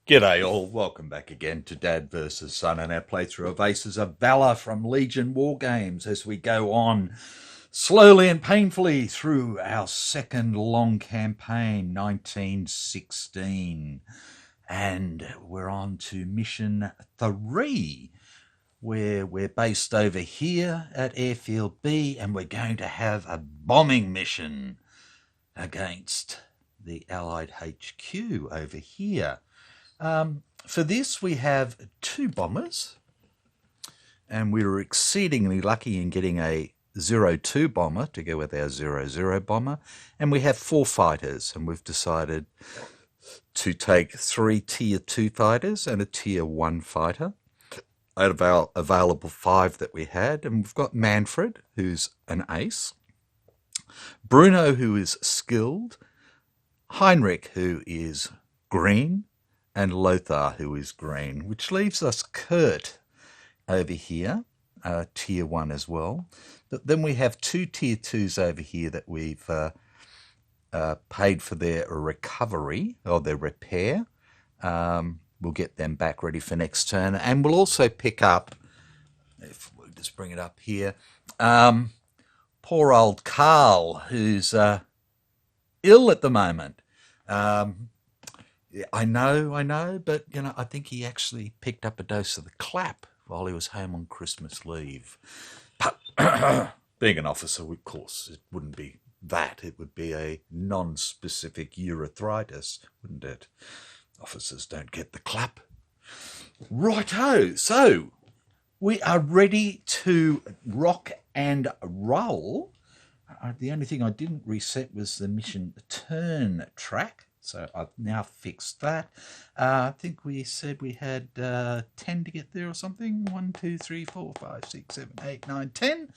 G'day all, welcome back again to Dad vs Son and our playthrough of Aces of Valor from Legion Wargames as we go on slowly and painfully through our second long campaign, 1916. And we're on to mission 3, where we're based over here at Airfield B, and we're going to have a bombing mission against the Allied HQ over here. For this, we have 2 bombers, and we were exceedingly lucky in getting a 0-2 bomber to go with our 0-0 bomber, and we have 4 fighters, and we've decided to take 3 tier 2 fighters and a tier 1 fighter out of our available 5 that we had. And we've got Manfred, who's an ace, Bruno, who is skilled, Heinrich, who is green, and Lothar, who is green, which leaves us Kurt over here, tier 1 as well. But then we have 2 tier 2s over here that we've paid for their recovery, or their repair. We'll get them back ready for next turn. And we'll also pick up, if we'll just bring it up here, poor old Carl, who's ill at the moment. I know, but, you know, I think he actually picked up a dose of the clap while he was home on Christmas leave. But being an officer, of course, it wouldn't be that. It would be a non-specific urethritis, wouldn't it? Officers don't get the clap. Righto, so we are ready to rock and roll. The only thing I didn't reset was the mission turn track. So I've now fixed that. I think we said we had 10 to get there or something. 1, 2, 3, 4, 5, 6, 7, 8, 9, 10.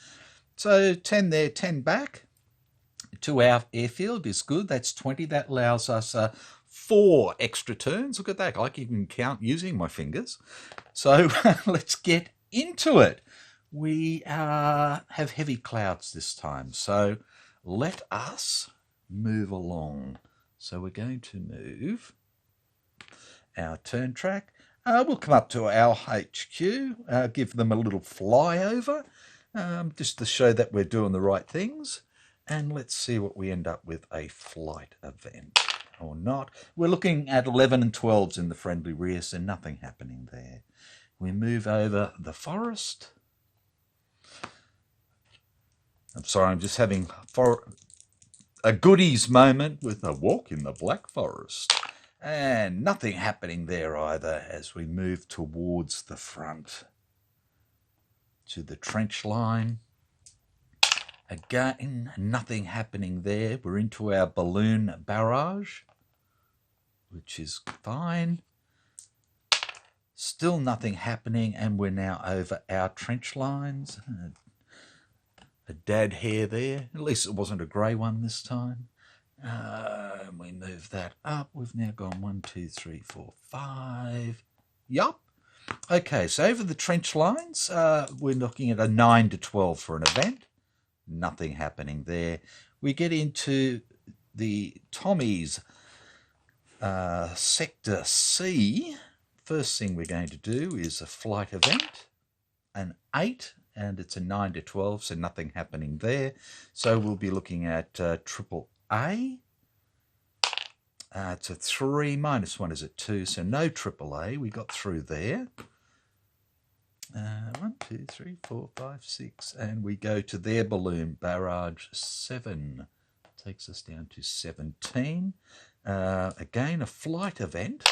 So 10 there, 10 back to our airfield is good. That's 20. That allows us 4 extra turns. Look at that. I can count using my fingers. So let's get into it. We have heavy clouds this time. So let us move along. So we're going to move our turn track. We'll come up to our HQ, give them a little flyover, just to show that we're doing the right things. And let's see what we end up with, a flight event or not. We're looking at 11 and 12s in the friendly rear, so nothing happening there. We move over the forest. I'm sorry, I'm just having a goodies moment with a walk in the Black Forest. And nothing happening there either as we move towards the front to the trench line. Again, nothing happening there. We're into our balloon barrage, which is fine. Still nothing happening, and we're now over our trench lines. A dad hair there. At least it wasn't a grey one this time. We move that up. We've now gone 1, 2, 3, 4, 5. Yup. Okay, so over the trench lines, we're looking at a 9 to 12 for an event. Nothing happening there. We get into the Tommies Sector C. First thing we're going to do is a flight event, an 8. And it's a 9 to 12, so nothing happening there. So we'll be looking at triple A. It's a 3, -1 is a 2, so no triple A. We got through there. 1, 2, 3, 4, 5, 6. And we go to their balloon barrage 7. Takes us down to 17. Again, a flight event.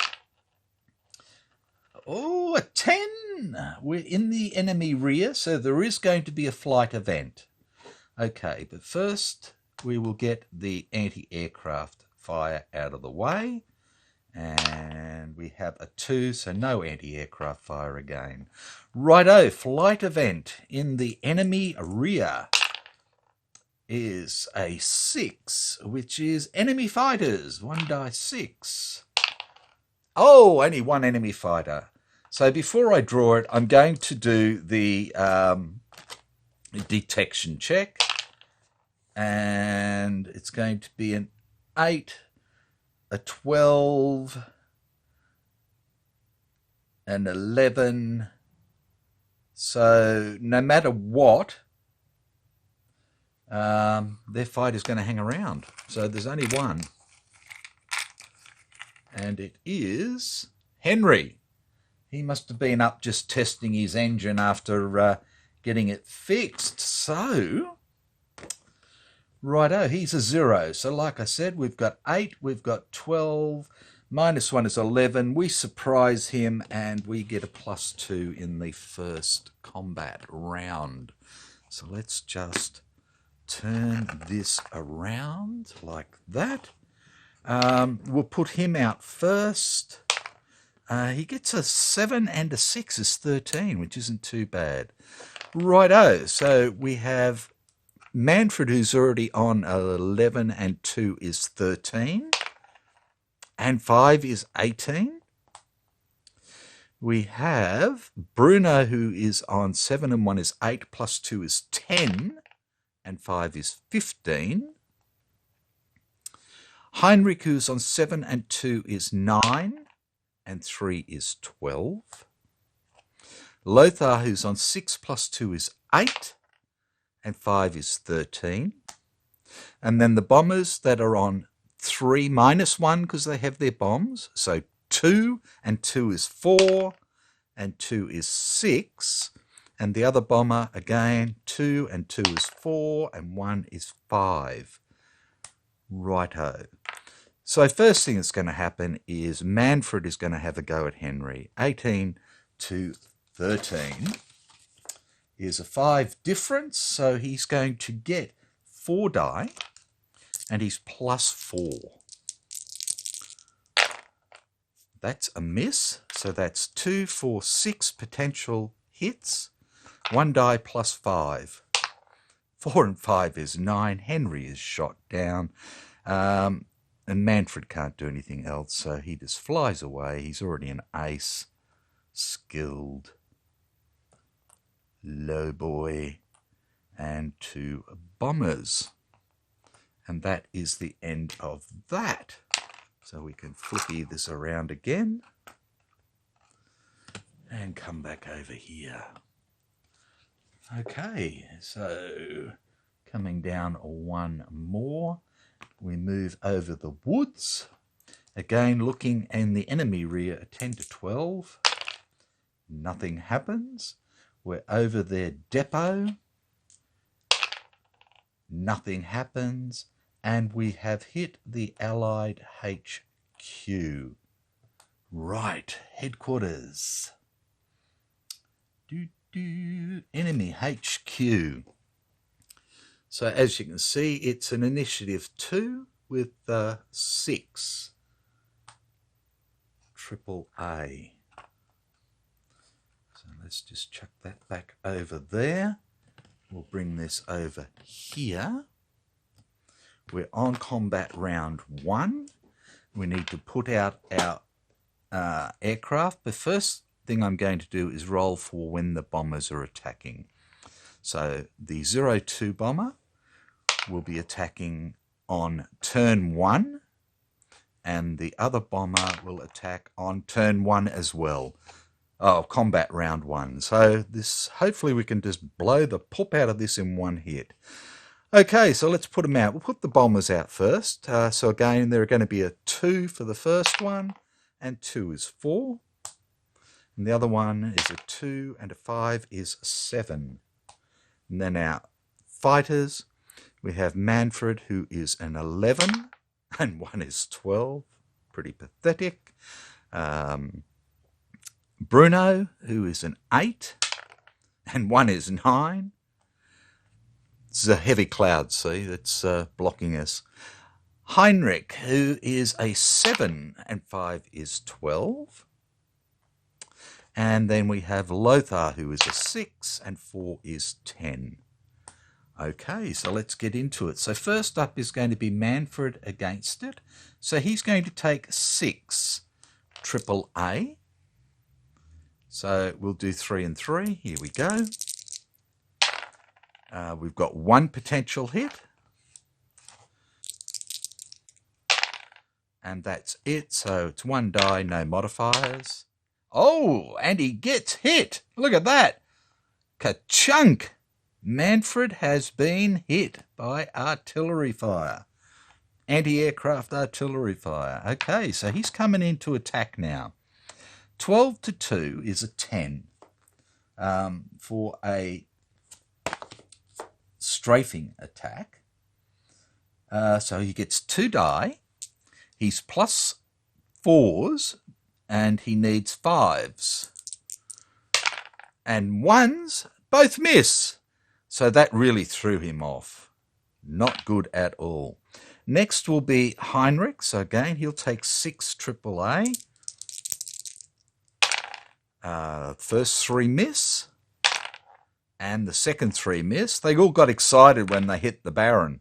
Oh, a 10! We're in the enemy rear, so there is going to be a flight event. Okay, but first we will get the anti-aircraft fire out of the way. And we have a 2, so no anti-aircraft fire again. Righto, flight event in the enemy rear is a 6, which is enemy fighters, 1 die 6. Oh, only one enemy fighter. So before I draw it, I'm going to do the detection check. And it's going to be an 8, a 12, an 11. So no matter what, their fight is going to hang around. So there's only one. And it is Henry. He must have been up just testing his engine after getting it fixed. So, righto, he's a 0. So like I said, we've got 8, we've got 12, -1 is 11. We surprise him and we get a +2 in the first combat round. So let's just turn this around like that. We'll put him out first. He gets a 7 and a 6 is 13, which isn't too bad. Righto, so we have Manfred, who's already on 11, and 2 is 13, and 5 is 18. We have Bruno, who is on 7 and 1 is 8, +2 is 10, and 5 is 15. Heinrich, who's on 7 and 2 is 9, and 3 is 12. Lothar, who's on 6 +2 is 8, and 5 is 13. And then the bombers that are on 3 -1 because they have their bombs. So 2 and 2 is 4, and 2 is 6. And the other bomber, again, 2 and 2 is 4, and 1 is 5. Righto. So first thing that's going to happen is Manfred is going to have a go at Henry. 18 to 13 is a 5 difference, so he's going to get 4 die, and he's +4. That's a miss, so that's 2, 4, 6 potential hits. 1 die +5. 4 and 5 is 9. Henry is shot down. And Manfred can't do anything else, so he just flies away. He's already an ace, skilled, low boy, and 2 bombers. And that is the end of that. So we can flippy this around again and come back over here. Okay, so coming down one more. We move over the woods. Again, looking in the enemy rear, 10 to 12. Nothing happens. We're over their depot. Nothing happens. And we have hit the Allied HQ. Right, headquarters. Enemy HQ. So as you can see, it's an initiative 2 with 6. Triple A. So let's just chuck that back over there. We'll bring this over here. We're on combat round 1. We need to put out our aircraft. The first thing I'm going to do is roll for when the bombers are attacking. So the 02 bomber will be attacking on turn 1, and the other bomber will attack on turn 1 as well. Oh, combat round 1. So this, hopefully we can just blow the poop out of this in one hit. Okay, so let's put them out. We'll put the bombers out first. So again, there are going to be a 2 for the first one, and 2 is 4. And the other one is a 2, and a 5 is 7. And then our fighters, we have Manfred, who is an 11, and 1 is 12. Pretty pathetic. Bruno, who is an 8, and 1 is 9. It's a heavy cloud, see, that's blocking us. Heinrich, who is a 7, and 5 is 12. And then we have Lothar, who is a 6, and 4 is 10. Okay, so let's get into it. So first up is going to be Manfred against it. So he's going to take 6. triple A. So we'll do 3 and 3. Here we go. We've got 1 potential hit. And that's it. So it's 1 die, no modifiers. Oh, and he gets hit. Look at that. Ka-chunk. Manfred has been hit by artillery fire. Anti-aircraft artillery fire. Okay, so he's coming in to attack now. 12 to 2 is a 10 for a strafing attack. So he gets 2 die. He's plus 4s and he needs 5s. And 1s both miss. So that really threw him off. Not good at all. Next will be Heinrich. So again, he'll take 6 AAA. First 3 miss. And the second 3 miss. They all got excited when they hit the Baron.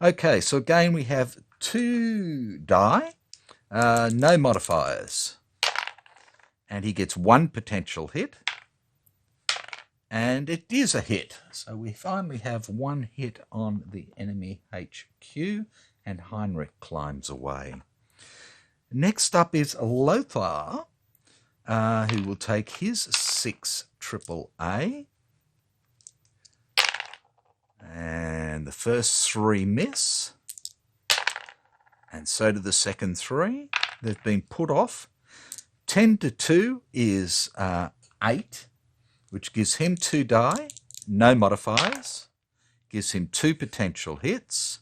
Okay, so again we have 2 die. No modifiers. And he gets 1 potential hit. And it is a hit. So we finally have 1 hit on the enemy HQ, and Heinrich climbs away. Next up is Lothar, who will take his 6 AAA. And the first 3 miss. And so do the second 3. They've been put off. 10 to 2 is 8. Which gives him 2 die, no modifiers, gives him 2 potential hits,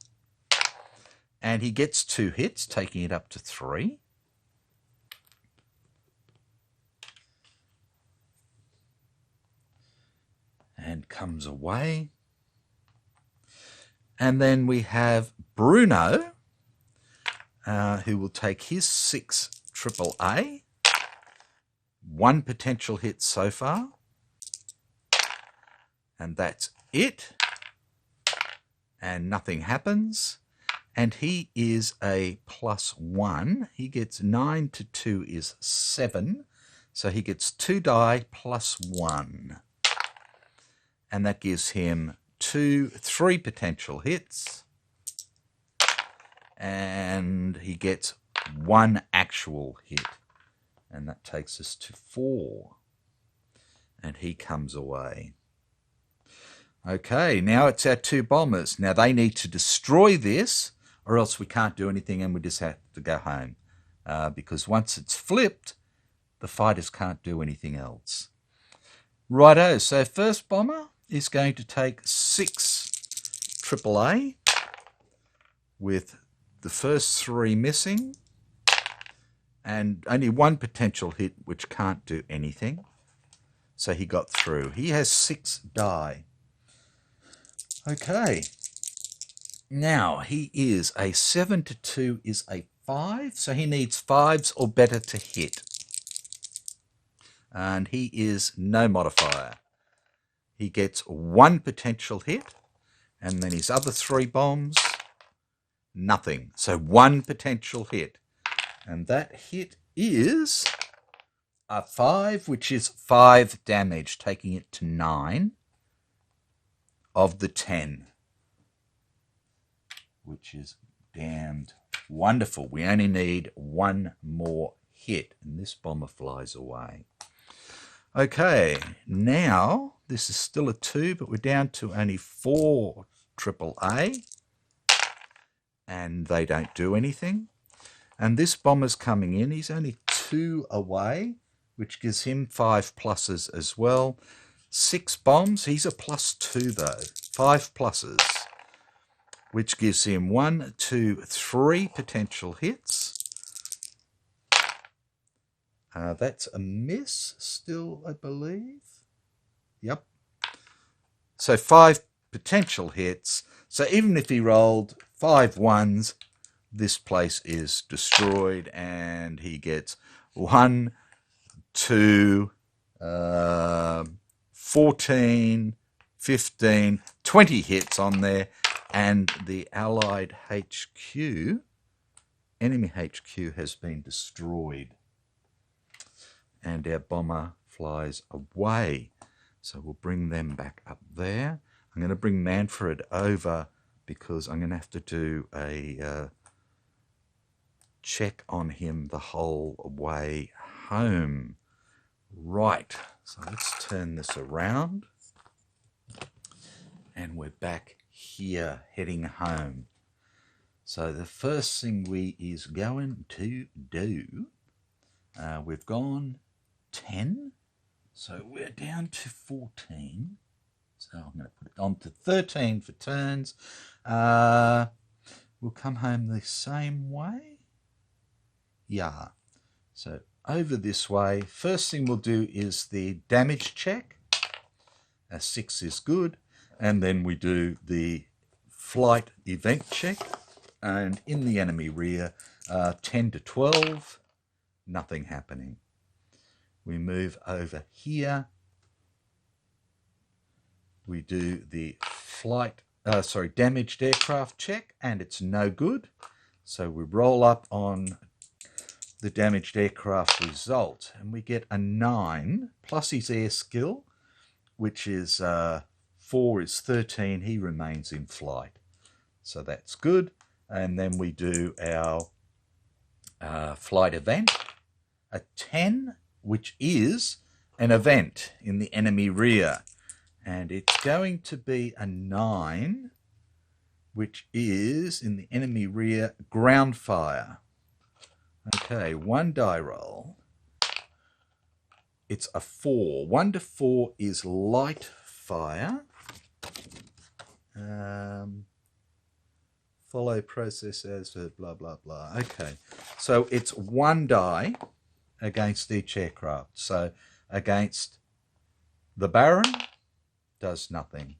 and he gets 2 hits, taking it up to 3. And comes away. And then we have Bruno, who will take his 6 AAA, 1 potential hit so far. And that's it. And nothing happens. And he is a +1. He gets 9 to 2 is 7. So he gets 2 die +1. And that gives him 3 potential hits. And he gets 1 actual hit. And that takes us to 4. And he comes away. Okay, now it's our 2 bombers. Now they need to destroy this, or else we can't do anything and we just have to go home. Because once it's flipped, the fighters can't do anything else. Righto, so first bomber is going to take 6 AAA, with the first 3 missing, and only 1 potential hit, which can't do anything. So he got through. He has 6 die. Okay, now he is a 7 to 2 is a 5, so he needs 5s or better to hit. And he is no modifier. He gets 1 potential hit, and then his other 3 bombs, nothing. So 1 potential hit. And that hit is a 5, which is 5 damage, taking it to 9. Of the 10, which is damned wonderful. We only need 1 more hit, and this bomber flies away. Okay, now this is still a 2, but we're down to only 4 AAA, and they don't do anything. And this bomber's coming in. He's only 2 away, which gives him 5 pluses as well. 6 bombs. He's a +2 though. 5 pluses, which gives him 1, 2, 3 potential hits. That's a miss still, I believe. Yep. So 5 potential hits. So even if he rolled 5 1s, this place is destroyed, and he gets 1, 2, 14, 15, 20 hits on there, and the Allied HQ, enemy HQ, has been destroyed. and our bomber flies away. So we'll bring them back up there. I'm going to bring Manfred over because I'm going to have to do a check on him the whole way home. Right, so let's turn this around. And we're back here heading home. So the first thing we is going to do, we've gone 10. So we're down to 14. So I'm going to put it on to 13 for turns. We'll come home the same way. Yeah. So over this way. First thing we'll do is the damage check. A 6 is good. And then we do the flight event check. And in the enemy rear, 10 to 12, nothing happening. We move over here. We do the damaged aircraft check, and it's no good. So we roll up on the damaged aircraft result, and we get a 9 plus his air skill, which is 4 is 13. He remains in flight, so that's good. And then we do our flight event, a 10, which is an event in the enemy rear. And it's going to be a 9, which is in the enemy rear ground fire. Okay, 1 die roll. It's a 4. 1 to 4 is light fire. Follow process as for blah, blah, blah. Okay, so it's 1 die against each aircraft. So against the Baron, does nothing.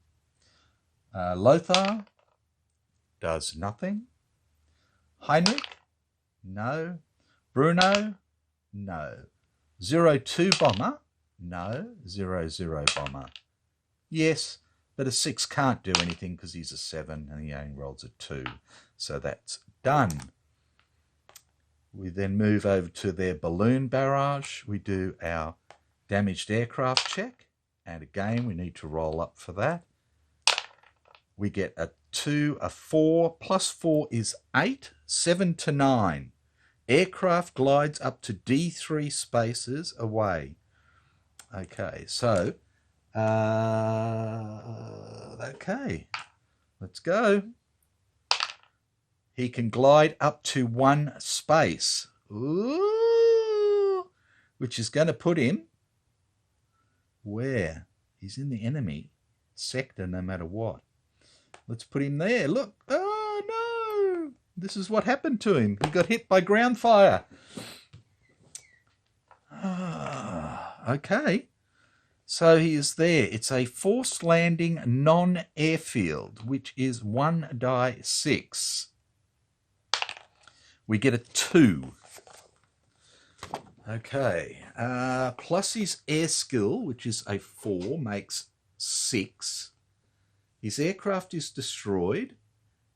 Lothar does nothing. Heinrich, no. Bruno, no. 02 bomber, no. 00 bomber, yes. But a 6 can't do anything because he's a 7 and he only rolls a 2. So that's done. We then move over to their balloon barrage. We do our damaged aircraft check. And again, we need to roll up for that. We get a 2, a 4. Plus 4 is 8. 7 to 9. Aircraft glides up to D3 spaces away. Okay, so... okay, let's go. He can glide up to 1 space. Ooh, which is going to put him where? He's in the enemy sector no matter what. Let's put him there. Look. Oh, no. This is what happened to him. He got hit by ground fire. Okay. So he is there. It's a forced landing non-airfield, which is 1 die 6. We get a 2. Okay. Plus his air skill, which is a 4, makes 6. His aircraft is destroyed,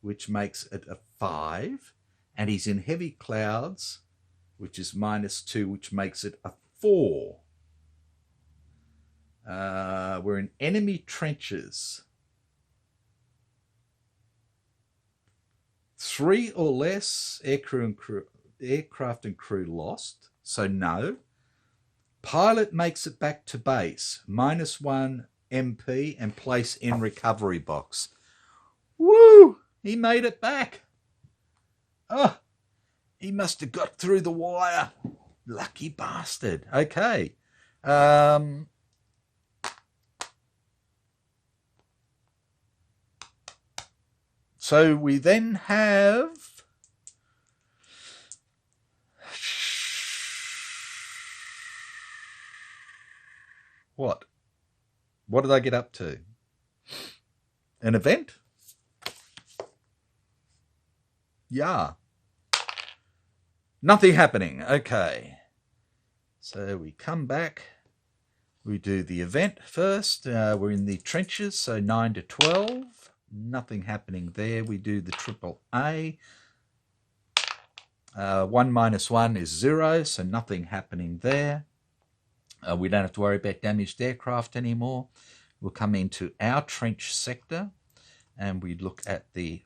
which makes it a 5. And he's in heavy clouds, which is -2, which makes it a 4. We're in enemy trenches. 3 or less aircraft and crew lost, so no. Pilot makes it back to base, -1 MP and place in recovery box. Woo! He made it back. Oh, he must have got through the wire. Lucky bastard. Okay. So we then have what? What did I get up to? An event? Yeah. Nothing happening. Okay. So we come back. We do the event first. We're in the trenches, so 9 to 12. Nothing happening there. We do the triple A. 1 - 1 is 0, so nothing happening there. We don't have to worry about damaged aircraft anymore. We'll come into our trench sector and we look at the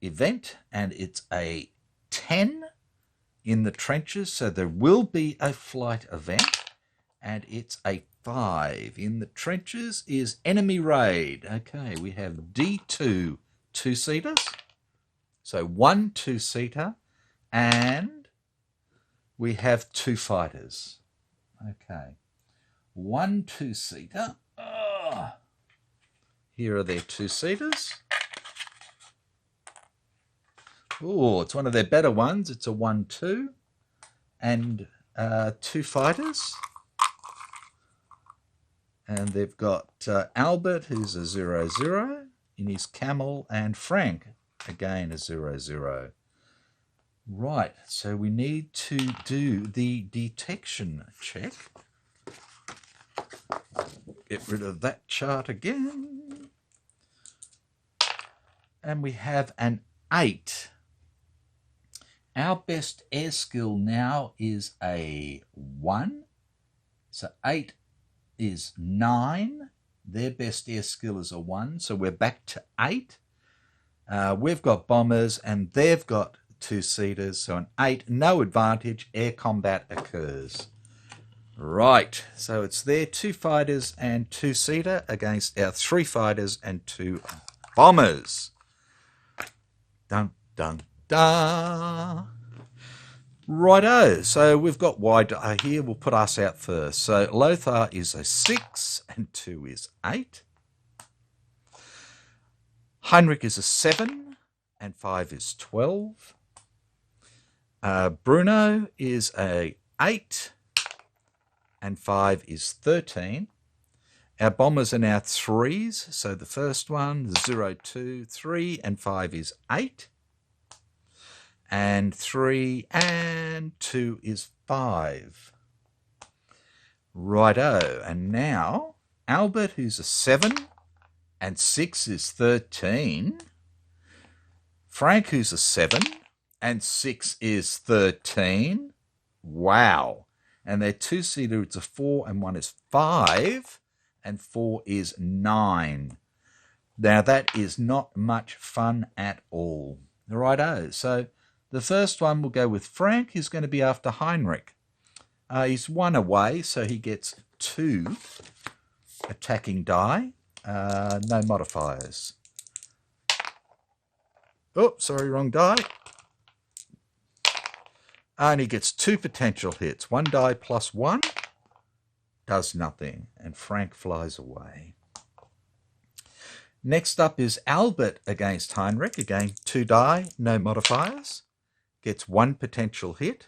event, and it's a 10 in the trenches, so there will be a flight event, and it's a 5 in the trenches is enemy raid. Okay, we have D2 two-seaters, so 1 two-seater, and we have 2 fighters. Okay, 1 two-seater. Here are their 2-seaters. Oh, it's one of their better ones. It's a 1-2 and 2 fighters. And they've got Albert, who's a 0-0 in his camel, and Frank, again a 0-0. Right, so we need to do the detection check. Get rid of that chart again. And we have an 8. Our best air skill now is a 1. So 8 is 9. Their best air skill is a 1. So we're back to 8. We've got bombers and they've got 2-seaters. So an 8, no advantage. Air combat occurs. Right. So it's their 2 fighters and 2-seater against our 3 fighters and 2 bombers. Dun, dun, dun. Righto, so we've got wide here. We'll put us out first. So Lothar is a 6 and 2 is 8. Heinrich is a 7 and 5 is 12. Bruno is a 8 and 5 is 13. Our bombers are now 3s. So the first one, 0, 2, 3 and 5 is 8. And 3 and 2 is 5. Righto. And now Albert, who's a 7 and 6 is 13. Frank, who's a 7 and 6 is 13. Wow. And their 2-seater, it's a 4 and 1 is 5 and 4 is 9. Now that is not much fun at all. Righto. So the first one will go with Frank, who's going to be after Heinrich. He's 1 away, so he gets 2 attacking die. No modifiers. Oh, sorry, wrong die. And he gets 2 potential hits. 1 die plus 1 does nothing, and Frank flies away. Next up is Albert against Heinrich. Again, 2 die, no modifiers. Gets 1 potential hit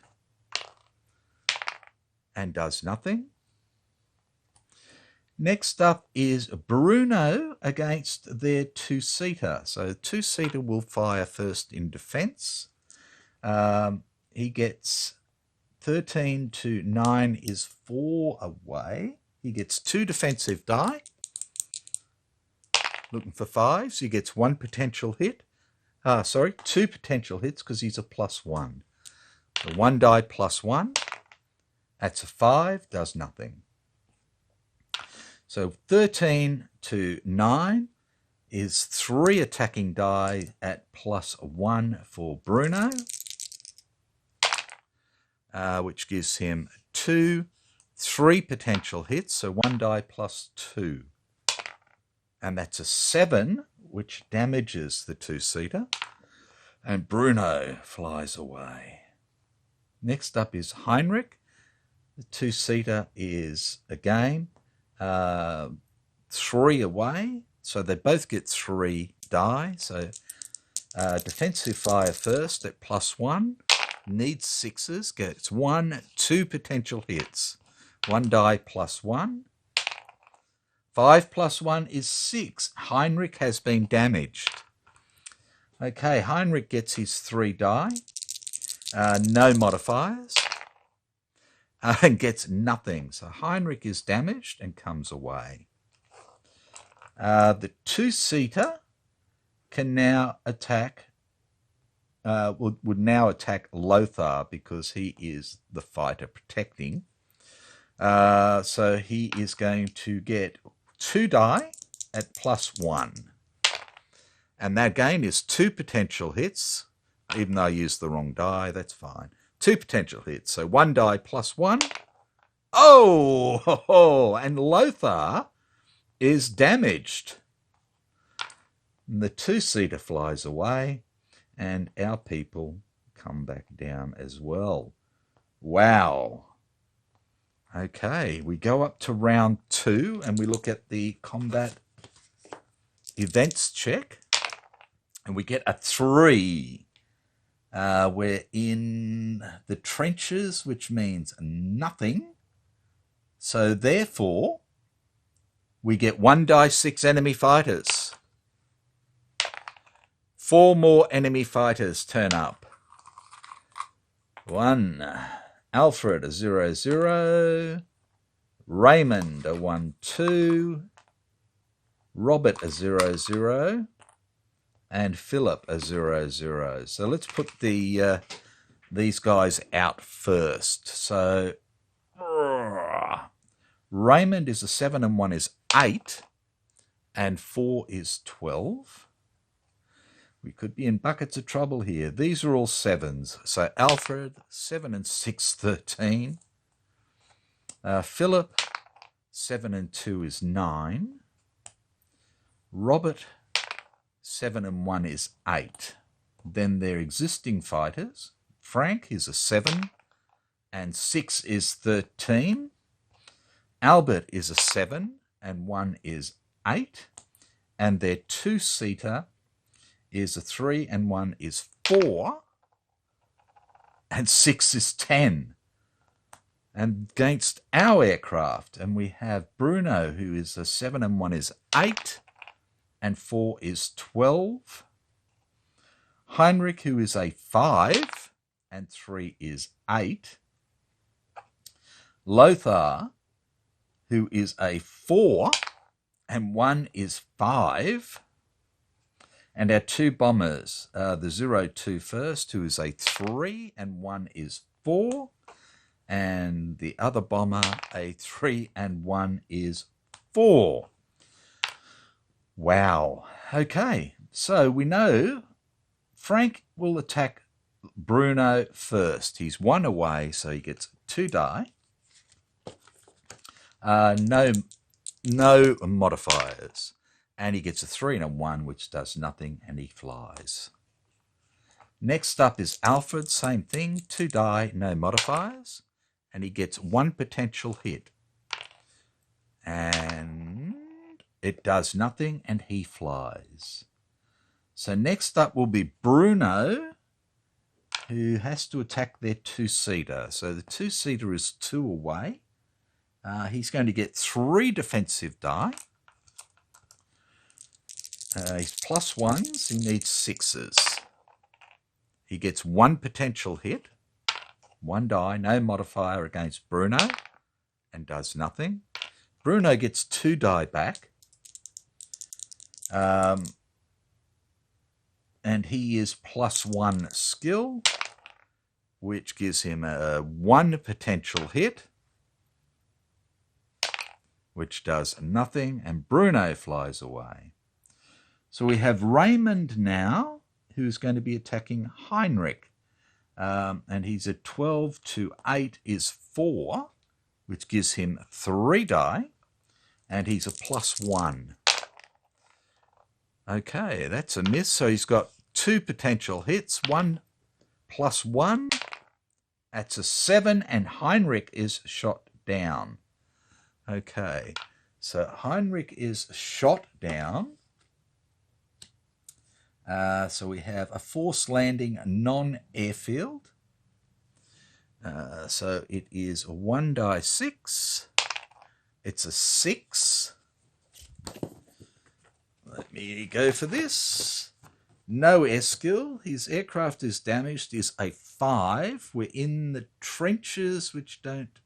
and does nothing. Next up is Bruno against their 2-seater. So 2-seater will fire first in defense. He gets 13 to 9 is 4 away. He gets 2 defensive die. Looking for 5s. He gets 1 potential hit. 2 potential hits because he's a +1. So 1 die plus 1. That's a 5. Does nothing. So 13 to 9 is 3 attacking die at +1 for Bruno, which gives him 2, 3 potential hits, so 1 die plus 2. And that's a 7, which damages the 2-seater. And Bruno flies away. Next up is Heinrich. The 2-seater is, again, 3 away. So they both get 3 die. So defensive fire first at +1. Needs 6s. Gets 1, 2 potential hits. 1 die plus 1. 5 plus 1 is 6. Heinrich has been damaged. Okay, Heinrich gets his 3 die. No modifiers. And gets nothing. So Heinrich is damaged and comes away. The 2-seater can now attack, would now attack Lothar because he is the fighter protecting. So he is going to get 2 die at +1. And that again is 2 potential hits. Even though I used the wrong die, that's fine. 2 potential hits. So 1 die +1. Oh! And Lothar is damaged. And the 2-seater flies away, and our people come back down as well. Wow. Okay, we go up to round 2, and we look at the combat events check, and we get a 3. We're in the trenches, which means nothing. So therefore, we get 1 die 6 enemy fighters. 4 more enemy fighters turn up. 1. Alfred, a 0-0. Raymond, a 1-2. Robert, a 0-0. And Philip, a 0-0. So let's put these guys out first. So Raymond is a 7 and 1 is 8. And 4 is 12. We could be in buckets of trouble here. These are all 7s. So Alfred, 7 and 6, 13. Philip, 7 and 2 is 9. Robert, 7 and 1 is 8. Then their existing fighters. Frank is a 7 and 6 is 13. Albert is a 7 and 1 is 8. And their 2-seater is a 3 and 1 is 4. And 6 is 10. And against our aircraft, and we have Bruno, who is a 7 and 1 is 8. And 4 is 12. Heinrich, who is a 5, and 3 is 8. Lothar, who is a 4, and 1 is 5. And our 2 bombers, the 0-2 first, who is a 3, and 1 is 4. And the other bomber, a 3, and 1 is 4. Wow. Okay, so we know Frank will attack Bruno first. He's 1 away, so he gets 2 die. No modifiers. And he gets a 3 and a 1, which does nothing, and he flies. Next up is Alfred, same thing, 2 die, no modifiers. And he gets 1 potential hit. And it does nothing, and he flies. So next up will be Bruno, who has to attack their 2-seater. So the 2-seater is 2 away. He's going to get 3 defensive die. He's +1s. He needs 6s. He gets 1 potential hit. 1 die, no modifier against Bruno, and does nothing. Bruno gets 2 die back. And he is +1 skill, which gives him a 1 potential hit, which does nothing, and Bruno flies away. So we have Raymond now, who's going to be attacking Heinrich. And he's a 12 to 8 is 4, which gives him 3 die, and he's a +1. Okay, that's a miss. So he's got 2 potential hits, 1 +1. That's a 7, and Heinrich is shot down. Okay, so Heinrich is shot down. So we have a forced landing non-airfield. So it is 1 die 6. It's a 6. Let me go for this. No air skill. His aircraft is damaged, is a 5. We're in the trenches, which don't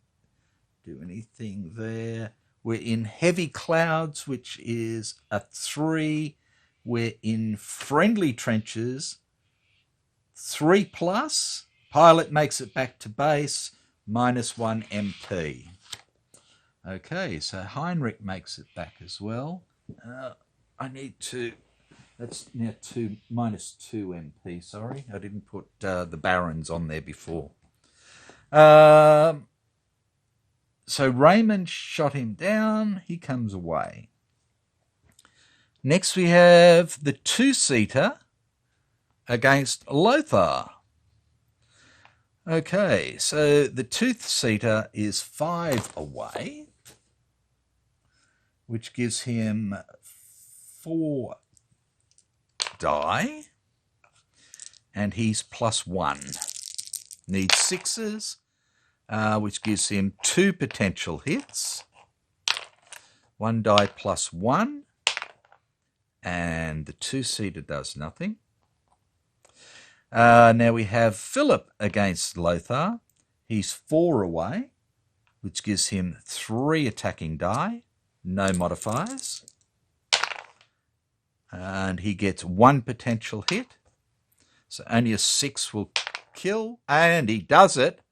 do anything there. We're in heavy clouds, which is a 3. We're in friendly trenches, 3+. Pilot makes it back to base, -1 MP. Okay, so Heinrich makes it back as well. I need to... That's now -2 MP, sorry. I didn't put the barons on there before. So Raymond shot him down. He comes away. Next we have the two-seater against Lothar. Okay, so the two-seater is 5 away, which gives him 4 die, and he's +1. Needs 6s, which gives him 2 potential hits. 1 die +1, and the two-seater does nothing. Now we have Philip against Lothar. He's 4 away, which gives him 3 attacking die, no modifiers. And he gets 1 potential hit. So only a 6 will kill, and he does it.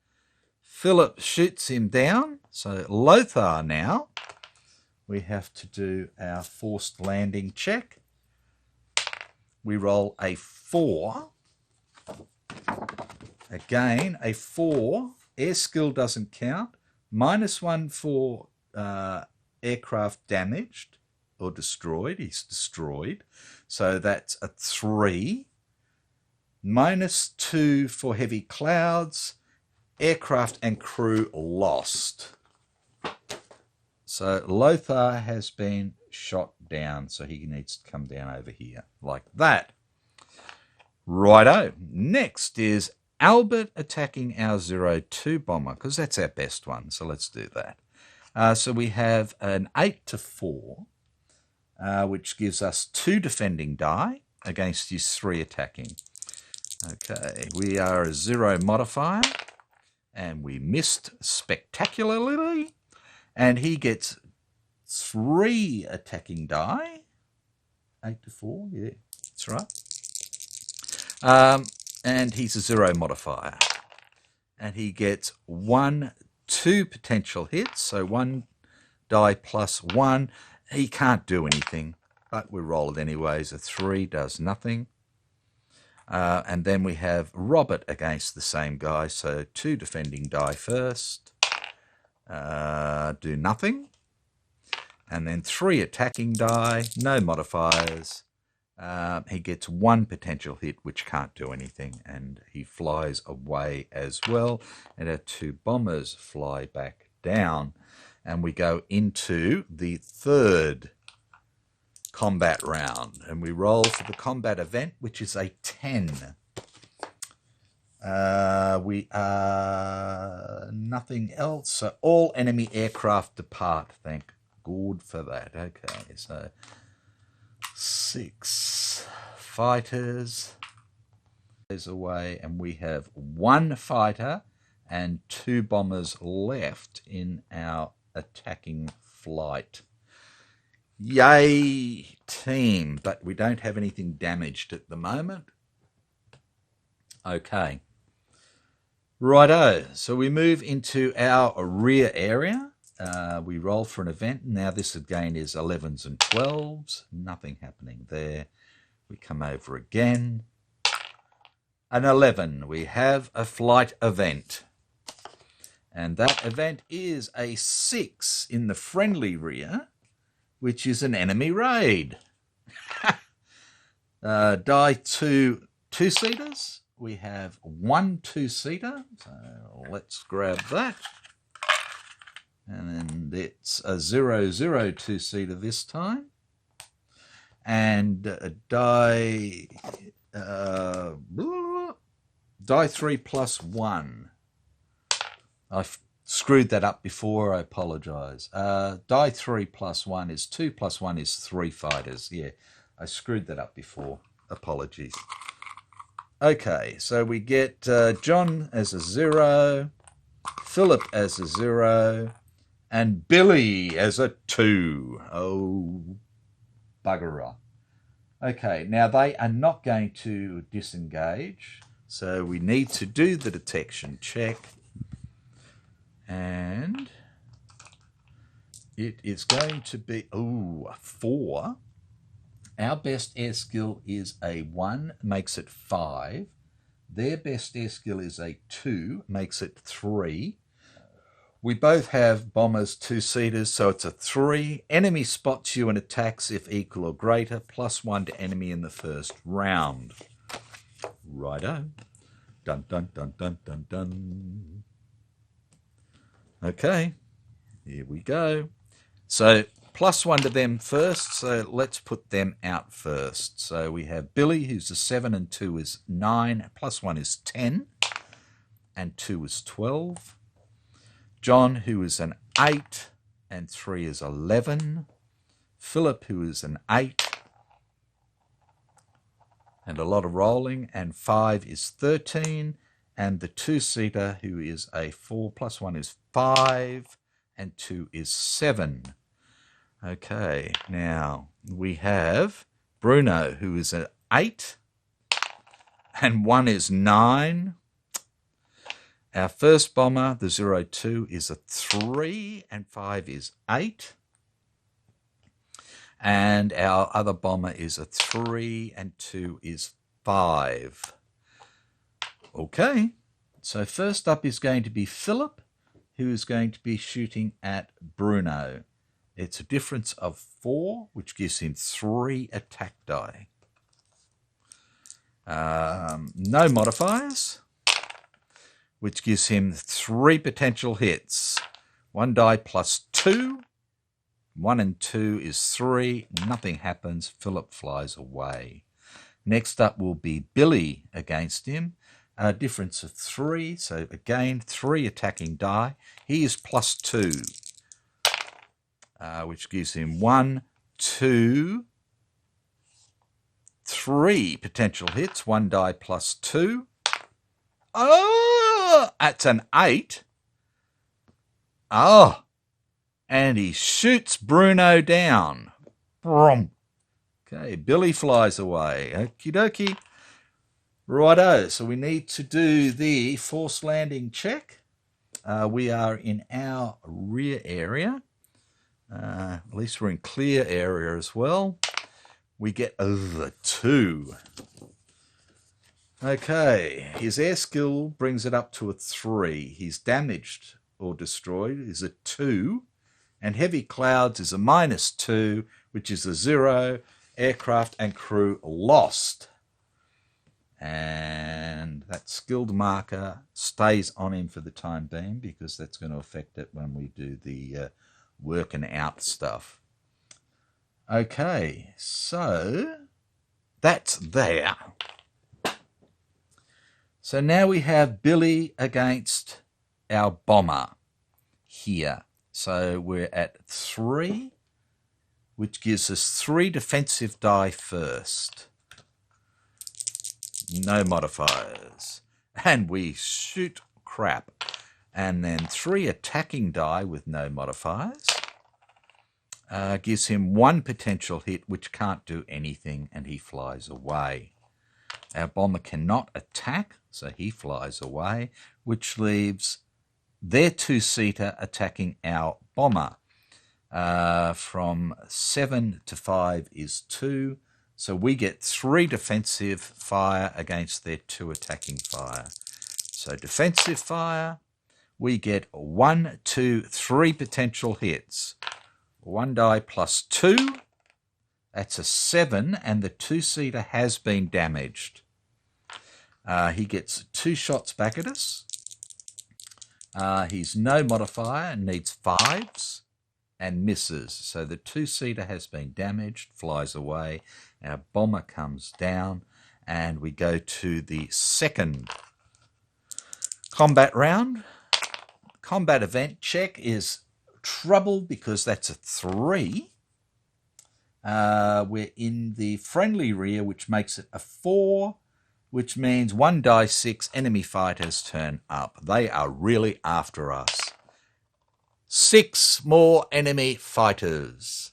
Philip shoots him down. So Lothar now, we have to do our forced landing check. We roll a 4. Again, a 4. Air skill doesn't count. -1 for aircraft damaged or destroyed. He's destroyed. So that's a 3. -2 for heavy clouds. Aircraft and crew lost. So Lothar has been shot down. So he needs to come down over here like that. Righto. Next is Albert attacking our 02 bomber, because that's our best one. So let's do that. So we have an 8-4, which gives us 2 defending die against his 3 attacking. Okay, we are a 0 modifier, and we missed spectacularly. And he gets 3 attacking die. 8-4, yeah, that's right. And he's a 0 modifier. And he gets 2 potential hits, so 1 die +1. He can't do anything, but we roll it anyways. A 3 does nothing. And then we have Robert against the same guy, so 2 defending die first. Do nothing. And then 3 attacking die, no modifiers. He gets 1 potential hit, which can't do anything, and he flies away as well. And our 2 bombers fly back down, and we go into the 3rd combat round, and we roll for the combat event, which is a 10. We are nothing else, so all enemy aircraft depart. Thank God for that. Okay, so 6 fighters is away, and we have 1 fighter and 2 bombers left in our attacking flight. Yay, team, but we don't have anything damaged at the moment. Okay. Righto, so we move into our rear area. We roll for an event. Now this again is 11s and 12s. Nothing happening there. We come over again. An 11. We have a flight event. And that event is a 6 in the friendly rear, which is an enemy raid. Die 2 two-seaters. We have 1 two-seater. So let's grab that. And then it's a 0-0 two-seater this time. And die 3 +1. I've screwed that up before, I apologise. Die 3 +1 is 2 +1 is 3 fighters. Yeah, I screwed that up before. Apologies. Okay, so we get John as a 0, Philip as a 0, and Billy as a 2. Oh, bugger. Okay, now they are not going to disengage, so we need to do the detection check. And It is going to be, a 4. Our best air skill is a 1, makes it 5. Their best air skill is a 2, makes it 3. We both have bombers 2-seaters, so it's a 3. Enemy spots you and attacks if equal or greater, +1 to enemy in the first round. Righto. Dun, dun, dun, dun, dun, dun. Okay, here we go. So +1 to them first, so let's put them out first. So we have Billy, who's a 7, and 2 is 9, +1 is 10, and 2 is 12. John, who is an 8, and 3 is 11. Philip, who is an 8, and a lot of rolling, and 5 is 13. And the 2-seater, who is a 4, +1 is 5, and 2 is 7. Okay, now we have Bruno, who is an 8, and 1 is 9. Our first bomber, the 02, is a 3, and 5 is 8. And our other bomber is a 3, and 2 is 5. Okay, so first up is going to be Philip, who is going to be shooting at Bruno. It's a difference of 4, which gives him 3 attack die. No modifiers, which gives him 3 potential hits. 1 die +2. 1 and 2 is 3. Nothing happens. Philip flies away. Next up will be Billy against him. A difference of 3. So again, 3 attacking die. He is +2, which gives him 1, 2, 3 potential hits. 1 die +2. Oh, that's an 8. Oh, and he shoots Bruno down. Brum. Okay, Billy flies away. Okie dokie. Righto, so we need to do the forced landing check. We are in our rear area. At least we're in clear area as well. We get a 2. Okay, his air skill brings it up to a 3. He's damaged or destroyed is a 2. And heavy clouds is a -2, which is a 0. Aircraft and crew lost. And that skilled marker stays on him for the time being because that's going to affect it when we do the working out stuff. Okay, so that's there. So now we have Billy against our bomber here. So we're at 3, which gives us 3 defensive die first. No modifiers. And we shoot crap. And then 3 attacking die with no modifiers. Gives him 1 potential hit, which can't do anything, and he flies away. Our bomber cannot attack, so he flies away, which leaves their 2-seater attacking our bomber. From 7 to 5 is 2. So we get 3 defensive fire against their 2 attacking fire. So defensive fire, we get 1, 2, 3 potential hits. 1 die +2. That's a 7, and the 2-seater has been damaged. He gets 2 shots back at us. He's no modifier and needs 5s and misses. So the 2-seater has been damaged, flies away. Our bomber comes down, and we go to the second combat round. Combat event check is trouble because that's a 3. We're in the friendly rear, which makes it a 4, which means 1 die 6 enemy fighters turn up. They are really after us. 6 more enemy fighters.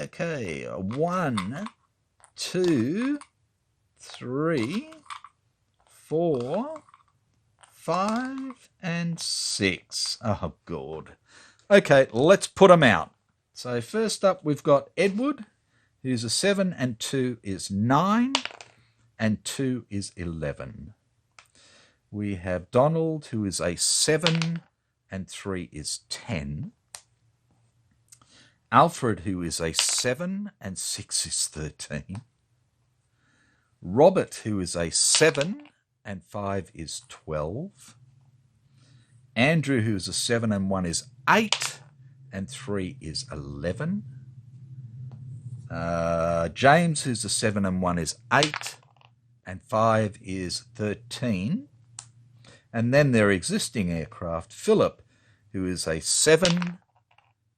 Okay, 1, 2, 3, 4, 5 and 6. Oh, God. Okay, let's put them out. So first up, we've got Edward, who's a 7, and 2 is 9, and 2 is 11. We have Donald, who is a 7, and 3 is 10. Alfred, who is a 7, and 6 is 13. Robert, who is a 7, and 5 is 12. Andrew, who is a 7, and 1 is 8, and 3 is 11. James, who's a 7, and 1 is 8, and 5 is 13. And then their existing aircraft, Philip, who is a 7,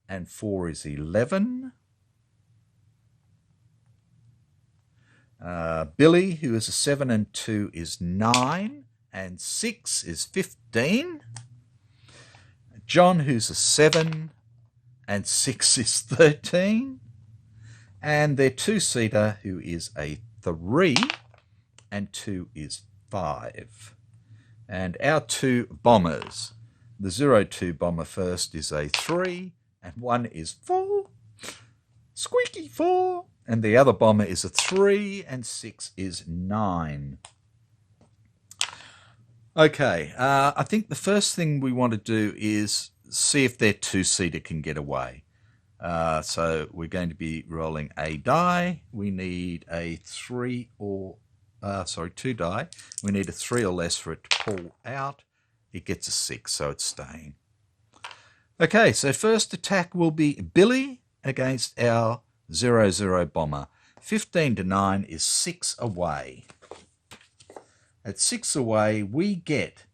and 4 is 11. Billy, who is a 7, and 2 is 9, and 6 is 15. John, who's a 7, and 6 is 13. And their two-seater, who is a 3, and 2 is 5. And our two bombers, the 02 bomber first is a 3, and 1 is 4. Squeaky 4. And the other bomber is a 3, and 6 is 9. Okay, I think the first thing we want to do is see if their two-seater can get away. So we're going to be rolling a die. We need a 2 die. We need a 3 or less for it to pull out. It gets a 6, so it's staying. Okay, so first attack will be Billy against our 00 bomber. 15 to 9 is 6 away. At 6 away, we get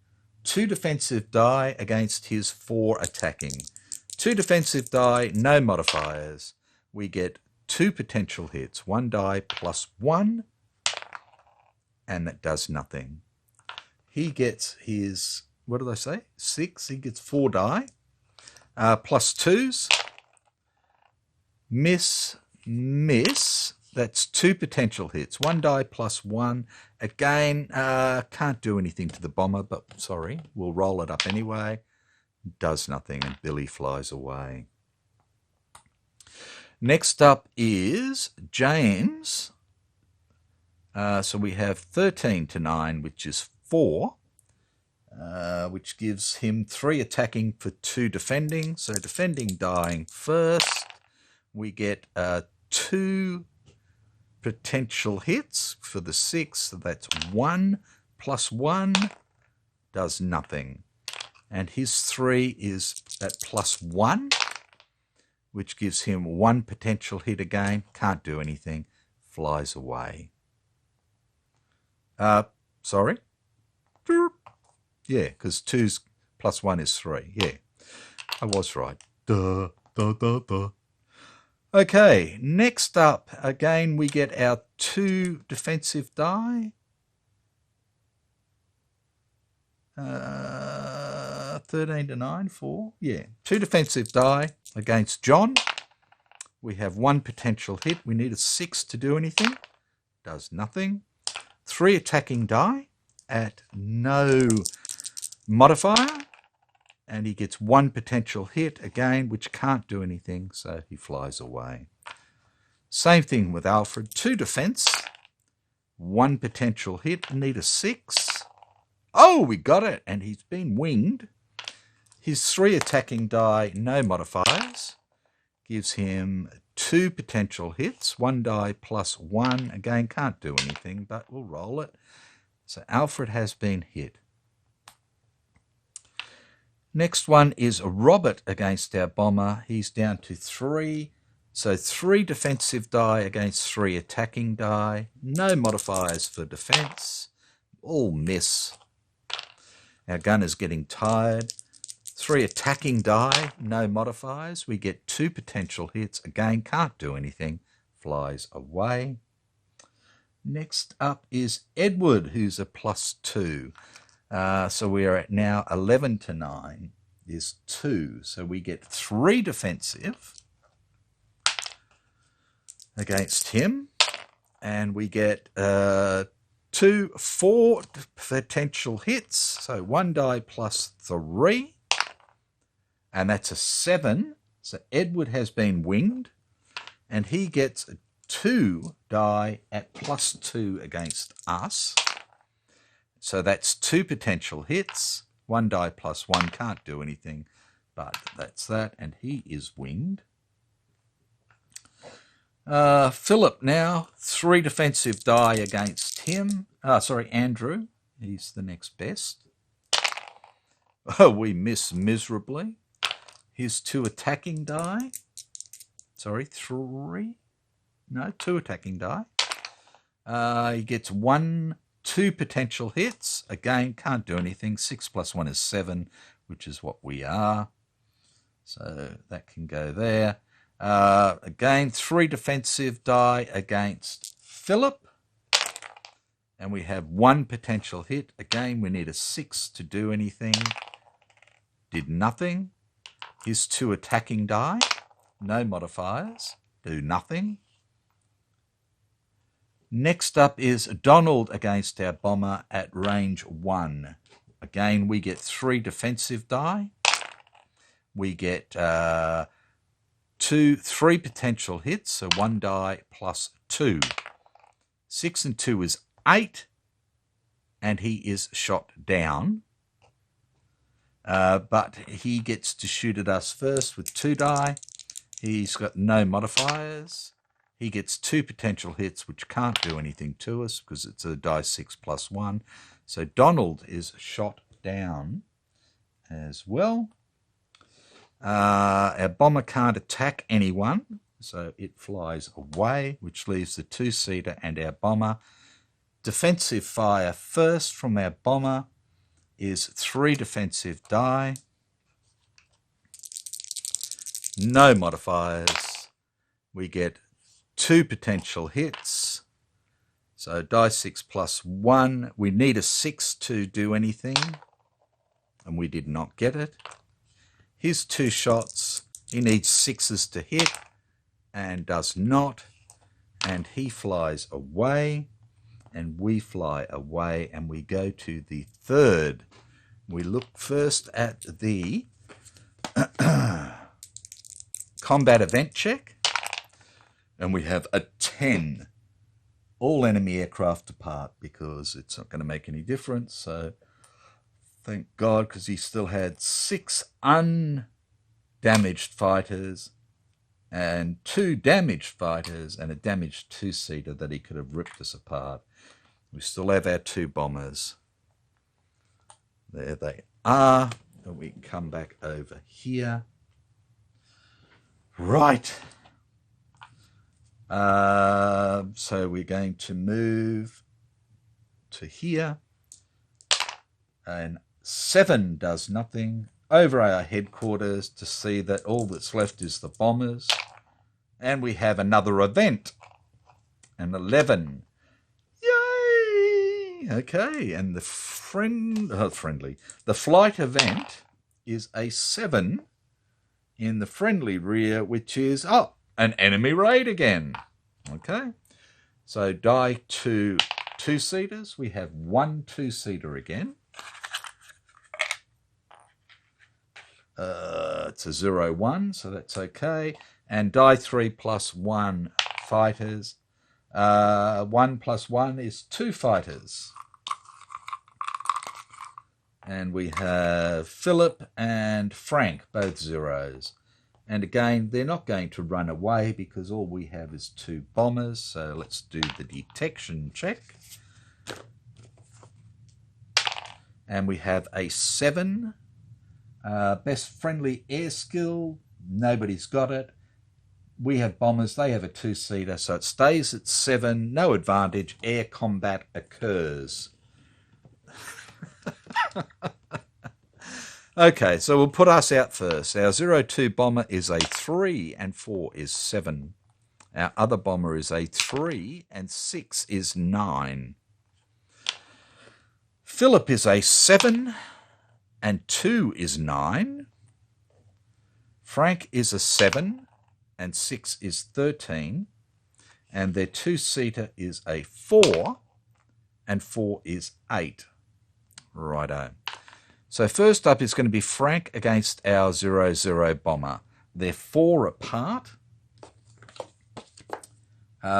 2 defensive die against his 4 attacking. 2 defensive die, no modifiers. We get 2 potential hits. 1 die plus 1, and that does nothing. He gets his, what did I say? 6. He gets 4 die. Plus 2s. Miss. That's 2 potential hits. 1 die plus 1. Again, can't do anything to the bomber, but sorry, we'll roll it up anyway. Does nothing, and Billy flies away. Next up is James. So we have 13 to 9, which is 4, which gives him 3 attacking for 2 defending. So defending dying first. We get 2 potential hits for the 6. So that's 1 plus 1 does nothing. And his 3 is at plus 1, which gives him 1 potential hit again. Can't do anything. Flies away. Sorry? Yeah, because 2's plus 1 is 3. Yeah, I was right. Duh. Okay, next up, again, we get our 2 defensive die. 13 to 9, 4. Yeah, 2 defensive die against John. We have 1 potential hit. We need a 6 to do anything. Does nothing. 3 attacking die at no modifier. And he gets 1 potential hit again, which can't do anything, so he flies away. Same thing with Alfred. 2 defense. 1 potential hit. Need a 6. Oh, we got it, and he's been winged. His 3 attacking die, no modifiers, gives him 2 potential hits. 1 die plus 1. Again, can't do anything, but we'll roll it. So Alfred has been hit. Next one is Robert against our bomber. He's down to 3. So 3 defensive die against 3 attacking die. No modifiers for defense. All miss. Our gun is getting tired. 3 attacking die, no modifiers. We get 2 potential hits. Again, can't do anything. Flies away. Next up is Edward, who's a plus 2. So we are at now 11 to 9 is 2. So we get 3 defensive against him. And we get 4 potential hits. So 1 die plus 3. And that's a 7. So Edward has been winged. And he gets 2 die at +2 against us. So that's 2 potential hits. 1 die plus 1 can't do anything. But that's that. And he is winged. Philip now, 3 defensive die against him. Andrew. He's the next best. Oh, we miss miserably. Here's 2 attacking die. 3. No, 2 attacking die. He gets 2 potential hits. Again, can't do anything. 6 plus 1 is 7, which is what we are. So that can go there. Again, 3 defensive die against Philip. And we have 1 potential hit. Again, we need a 6 to do anything. Did nothing. Here's 2 attacking die. No modifiers. Do nothing. Next up is Donald against our bomber at range 1. Again, we get 3 defensive die. We get 3 potential hits, so 1 die plus 2. 6 and 2 is 8, and he is shot down. But he gets to shoot at us first with 2 die. He's got no modifiers. He gets 2 potential hits, which can't do anything to us because it's a die 6 plus 1. So Donald is shot down as well. Our bomber can't attack anyone, so it flies away, which leaves the 2-seater and our bomber. Defensive fire first from our bomber is 3 defensive die. No modifiers. We get 2 potential hits. So die 6 plus 1. We need a 6 to do anything, and we did not get it. His 2 shots. He needs 6s to hit and does not. And he flies away, and we fly away, and we go to the 3rd. We look first at the combat event check, and we have a 10. All enemy aircraft depart because it's not going to make any difference. So thank God, because he still had 6 undamaged fighters and 2 damaged fighters and a damaged 2-seater that he could have ripped us apart. We still have our 2 bombers. There they are. And we come back over here. Right. So we're going to move to here. And 7 does nothing. Over our headquarters to see that all that's left is the bombers. And we have another event. An 11. Yay! Okay, and the the flight event is a 7 in the friendly rear, which is, an enemy raid again. Okay, so die 2 2-seaters. We have 1 2-seater again. It's a 0-1, so that's okay. And die 3 plus 1 fighters. 1 plus 1 is 2 fighters. And we have Philip and Frank, both 0s. And again, they're not going to run away because all we have is 2 bombers. So let's do the detection check. And we have a 7. Best friendly air skill, nobody's got it. We have bombers, they have a 2-seater, so it stays at 7, no advantage, air combat occurs. Okay, so we'll put us out first. Our 0-2 bomber is a 3 and 4 is 7. Our other bomber is a 3 and 6 is 9. Philip is a 7 and 2 is 9. Frank is a 7 and 6 is 13. And their 2-seater is a 4 and 4 is 8. Righto. So first up is going to be Frank against our 0-0 bomber. They're 4 apart,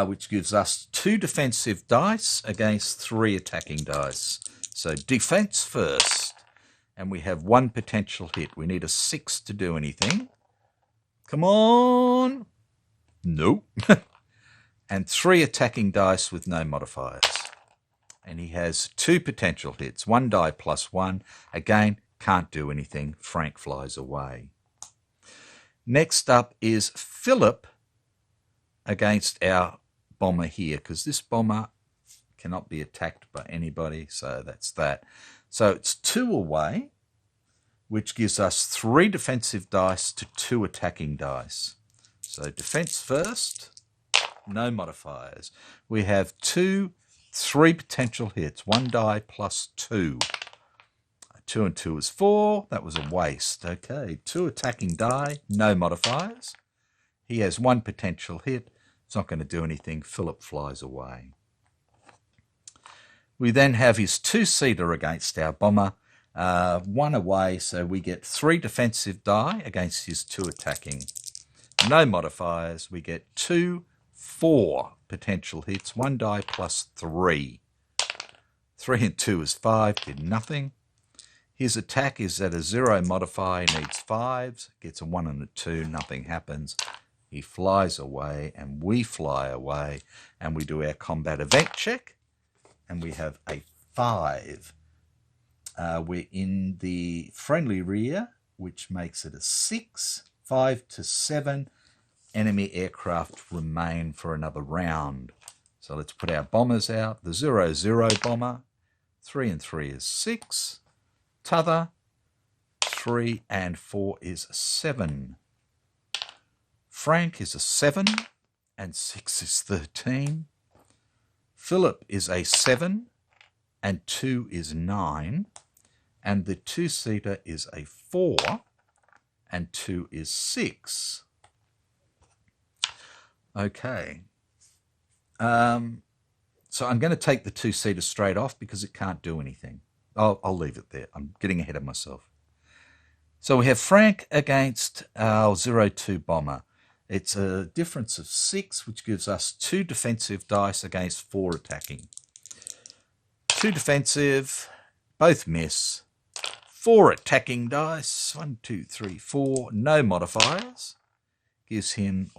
which gives us 2 defensive dice against 3 attacking dice. So defense first, and we have 1 potential hit. We need a 6 to do anything. Come on. Nope. And 3 attacking dice with no modifiers. And he has 2 potential hits. 1 die plus 1. Again, can't do anything. Frank flies away. Next up is Philip against our bomber here, because this bomber cannot be attacked by anybody, so that's that. So it's 2 away, which gives us 3 defensive dice to 2 attacking dice. So defense first, no modifiers. We have 3 potential hits, 1 die plus 2. 2 and 2 is 4. That was a waste. Okay, 2 attacking die, no modifiers. He has 1 potential hit. It's not going to do anything. Philip flies away. We then have his 2-seater against our bomber. 1 away, so we get 3 defensive die against his 2 attacking. No modifiers. We get 4 potential hits. 1 die plus 3. 3 and 2 is 5. Did nothing. His attack is at a 0 modifier. He needs 5s. Gets a 1 and a 2. Nothing happens. He flies away, and we fly away, and we do our combat event check, and we have a 5. We're in the friendly rear, which makes it a 6. 5 to 7. Enemy aircraft remain for another round. So let's put our bombers out. The 0-0 bomber, 3 and 3 is 6. T'other, 3 and 4 is 7. Frank is a 7 and 6 is 13. Philip is a 7 and 2 is 9. And the 2-seater is a 4 and 2 is 6. Okay. So I'm going to take the 2-seater straight off because it can't do anything. I'll leave it there. I'm getting ahead of myself. So we have Frank against our 0-2 bomber. It's a difference of 6, which gives us 2 defensive dice against 4 attacking. 2 defensive, both miss. 4 attacking dice, 1, 2, 3, 4, no modifiers. Gives him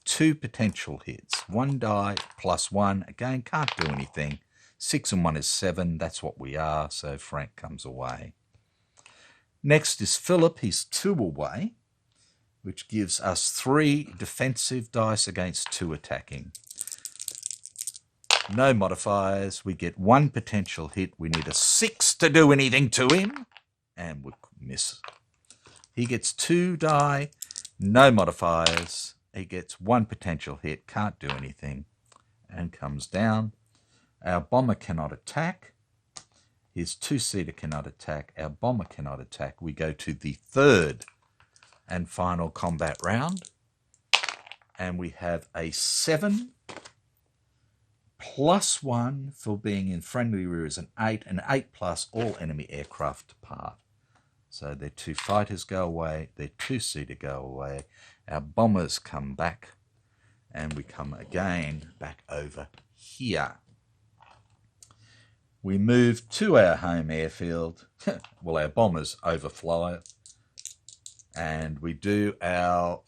2 potential hits. 1 die plus 1, again, can't do anything. 6 and 1 is 7, that's what we are, so Frank comes away. Next is Philip, he's 2 away, which gives us 3 defensive dice against 2 attacking. No modifiers, we get 1 potential hit. We need a 6 to do anything to him, and we miss. He gets 2 die, no modifiers. He gets 1 potential hit, can't do anything, and comes down. Our bomber cannot attack. His 2-seater cannot attack. Our bomber cannot attack. We go to the 3rd and final combat round, and we have a 7 plus 1 for being in friendly rear is an 8, and 8 plus all enemy aircraft depart. So their 2 fighters go away, their 2-seater go away, our bombers come back, and we come again back over here. We move to our home airfield. Well, our bombers overfly it. And we do our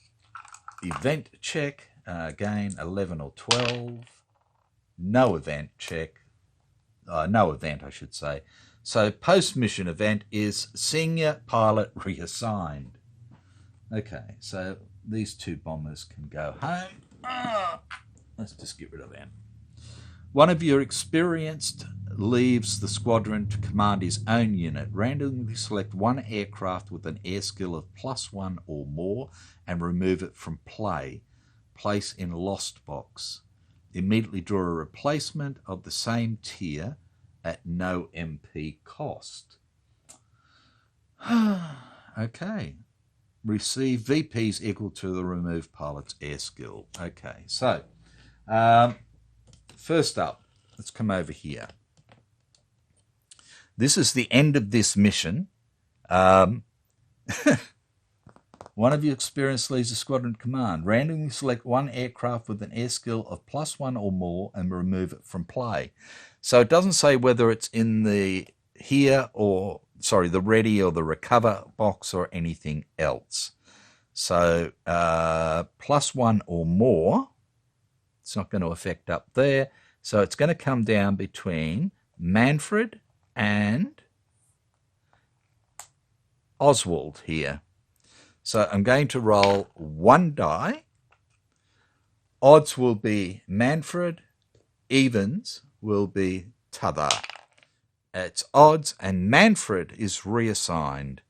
event check. Again, 11 or 12. No event check. No event, I should say. So post-mission event is senior pilot reassigned. Okay, so these 2 bombers can go home. Let's just get rid of them. One of your experienced leaves the squadron to command his own unit. Randomly select 1 aircraft with an air skill of +1 or more and remove it from play. Place in lost box. Immediately draw a replacement of the same tier at no MP cost. Okay. Receive VPs equal to the removed pilot's air skill. Okay, so first up, let's come over here. this is the end of this mission. One of you experienced leads a squadron command. Randomly select one aircraft with an air skill of +1 or more and remove it from play. So it doesn't say whether it's in the here or, sorry, the ready or the recover box or anything else. So +1 or more, it's not going to affect up there. So it's going to come down between Manfred and Oswald here. So I'm going to roll 1 die. Odds will be Manfred. Evens will be t'other. It's odds, and Manfred is reassigned.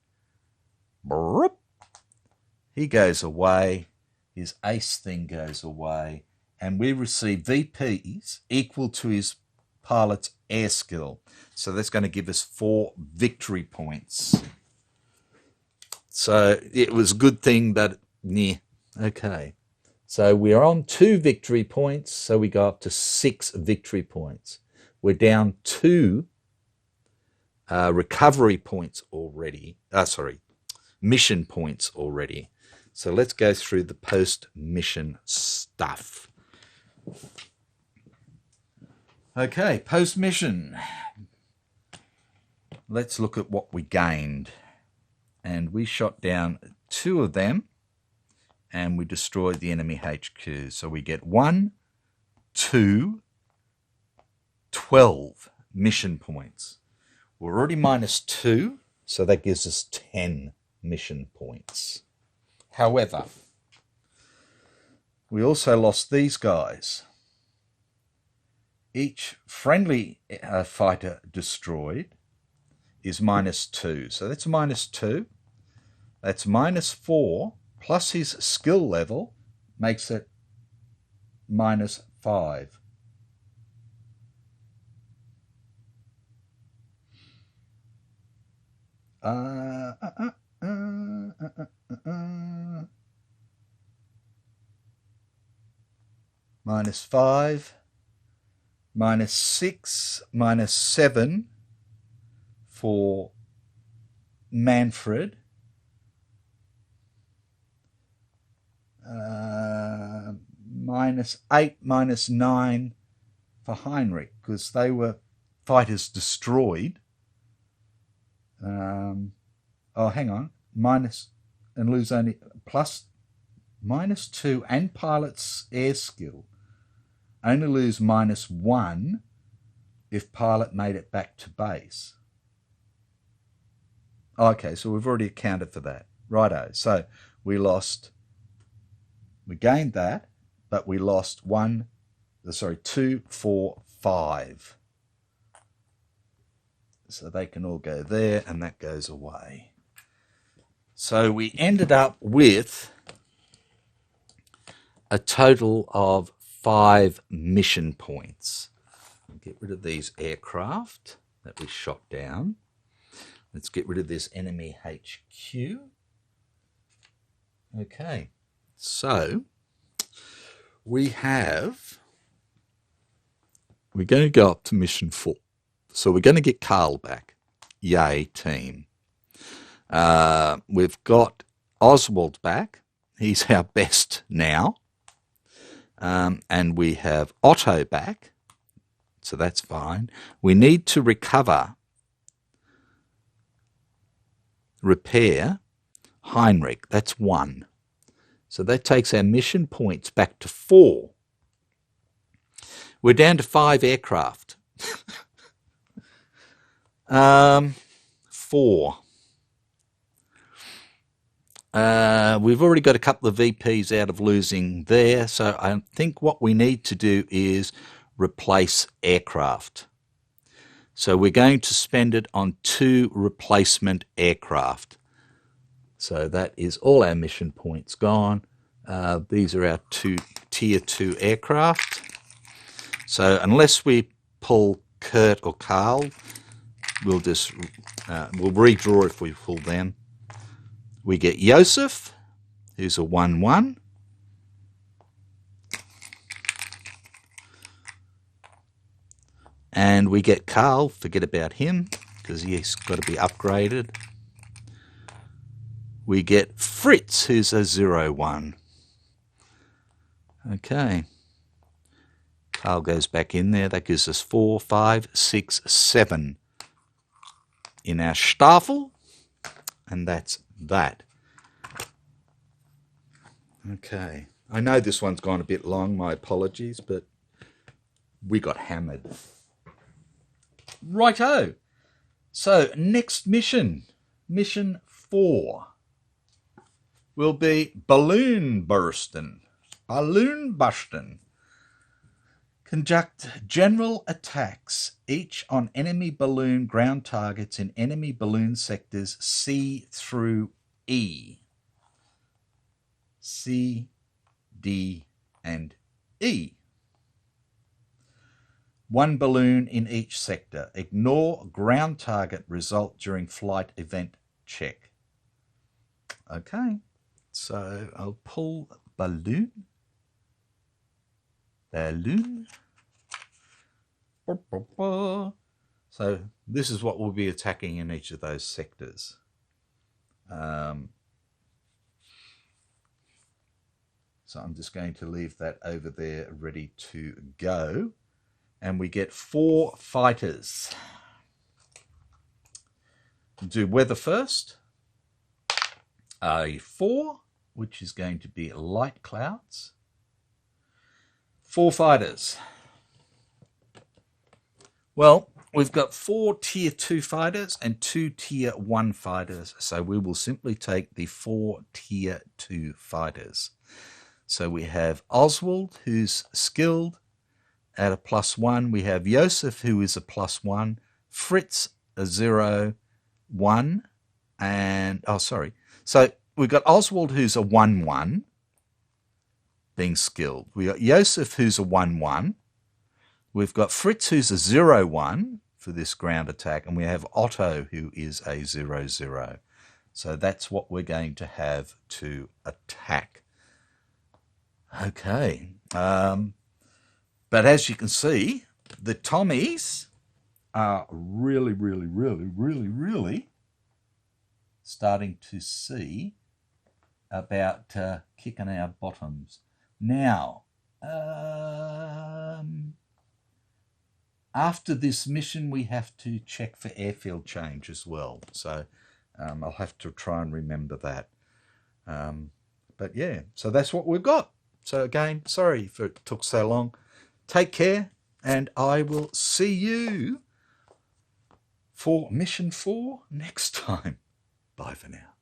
He goes away. His ace thing goes away. And we receive VPs equal to his pilot's air skill. So that's going to give us 4 victory points. So it was a good thing that, yeah, okay. So we're on 2 victory points, so we go up to 6 victory points. We're down 2 recovery points already. Mission points already. So let's go through the post-mission stuff. Okay, post-mission. Let's look at what we gained. And we shot down 2 of them, and we destroyed the enemy HQ. So we get 1, 2, 12 mission points. We're already -2, so that gives us 10 mission points. However, we also lost these guys. Each friendly fighter destroyed is -2. So that's -2. That's -4, plus his skill level makes it -5. -5, -6, -7 for Manfred. -8, -9 for Heinrich, because they were fighters destroyed. Oh, hang on. And lose only plus -2 and pilot's air skill. Only lose -1 if pilot made it back to base. Okay, so we've already accounted for that. Righto. So we gained that, but we lost 2, 4, 5. So they can all go there, and that goes away. So we ended up with a total of 5 mission points. I'll get rid of these aircraft that we shot down. Let's get rid of this enemy HQ. Okay, so we're going to go up to mission 4. So we're going to get Carl back. Yay, team. We've got Oswald back. He's our best now. And we have Otto back. So that's fine. We need to repair Heinrich. That's 1. So that takes our mission points back to 4. We're down to 5 aircraft. 4. We've already got a couple of VPs out of losing there, so I think what we need to do is replace aircraft. So we're going to spend it on 2 replacement aircraft. So that is all our mission points gone. These are our 2 tier 2 aircraft. So unless we pull Kurt or Carl, we'll redraw if we pull them. We get Joseph, who's a 1-1. And we get Carl, forget about him. because he's got to be upgraded. We get Fritz, who's a 0-1. Okay. Carl goes back in there. That gives us 4, 5, 6, 7 in our Staffel. And that's that. Okay. I know this one's gone a bit long. My apologies, but we got hammered. Righto. So, next mission. Mission 4 will be balloon bursting. Balloon busting. Conduct general attacks, each on enemy balloon ground targets in enemy balloon sectors C through E. C, D, and E. 1 balloon in each sector. Ignore ground target result during flight event check. Okay, so I'll pull balloon. Balloon. So this is what we'll be attacking in each of those sectors. So I'm just going to leave that over there ready to go. And we get 4 fighters. We'll do weather first. A 4, which is going to be light clouds. 4 fighters. Well, we've got 4 tier 2 fighters and 2 tier 1 fighters. So we will simply take the 4 tier 2 fighters. So we have Oswald, who's skilled at a +1. We have Joseph, who is a +1. Fritz, a 0, 1. And, So we've got Oswald, who's a 1-1, being skilled. We've got Joseph, who's a 1-1. We've got Fritz, who's a 0-1 for this ground attack. And we have Otto, who is a 0-0. So that's what we're going to have to attack. Okay. But as you can see, the Tommies are really starting to see about kicking our bottoms. Now, after this mission, we have to check for airfield change as well. So I'll have to try and remember that. But yeah, so that's what we've got. So again, sorry if it took so long. Take care, and I will see you for mission 4 next time. Bye for now.